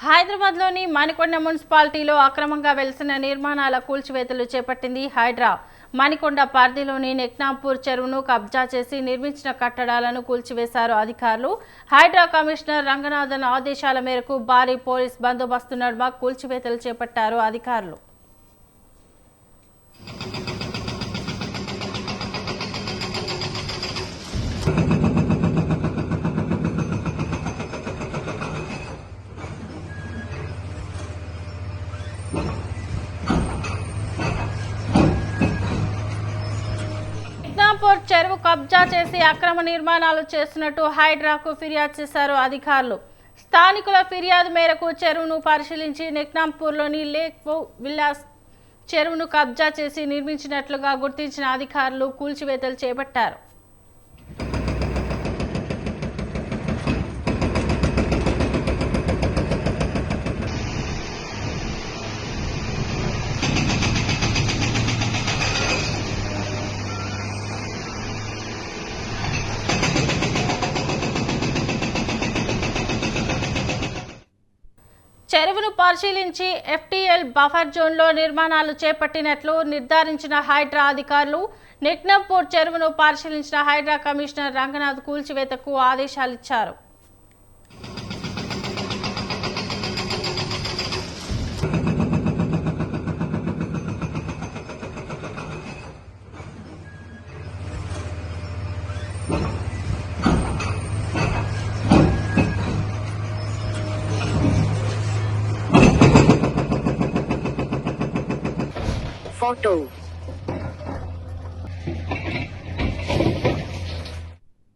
హైదరాబాద్లోని మణికొండ మున్సిపాలిటీలో అక్రమంగా వెలిసిన నిర్మాణాల కూల్చివేతలు చేపట్టింది హైడ్రా. మణికొండ పరిధిలోని నెక్నాంపూర్ చెరువును కబ్జా చేసి నిర్మించిన కట్టడాలను కూల్చివేశారు అధికారులు. హైడ్రా కమిషనర్ రంగనాథన్ ఆదేశాల మేరకు భారీ పోలీస్ బందోబస్తు నడుమ కూల్చివేతలు చేపట్టారు అధికారులు. నెక్నాంపూర్ చెరువు కబ్జా చేసి అక్రమ నిర్మాణాలు చేస్తున్నట్టు హైడ్రాకు ఫిర్యాదు చేశారు అధికారులు. స్థానికుల ఫిర్యాదు మేరకు చెరువును పరిశీలించి నెక్నాంపూర్లోని లేక్ విల్లాస్ చెరువును కబ్జా చేసి నిర్మించినట్లుగా గుర్తించిన అధికారులు కూల్చివేతలు చేపట్టారు. చెరువును పరిశీలించి ఎఫ్టీఎల్ బఫర్ జోన్లో నిర్మాణాలు చేపట్టినట్లు నిర్ధారించిన హైడ్రా అధికారులు నెక్నాంపూర్ చెరువును పరిశీలించిన హైడ్రా కమిషనర్ రంగనాథ్ కూల్చివేతకు ఆదేశాలిచ్చారు. Photo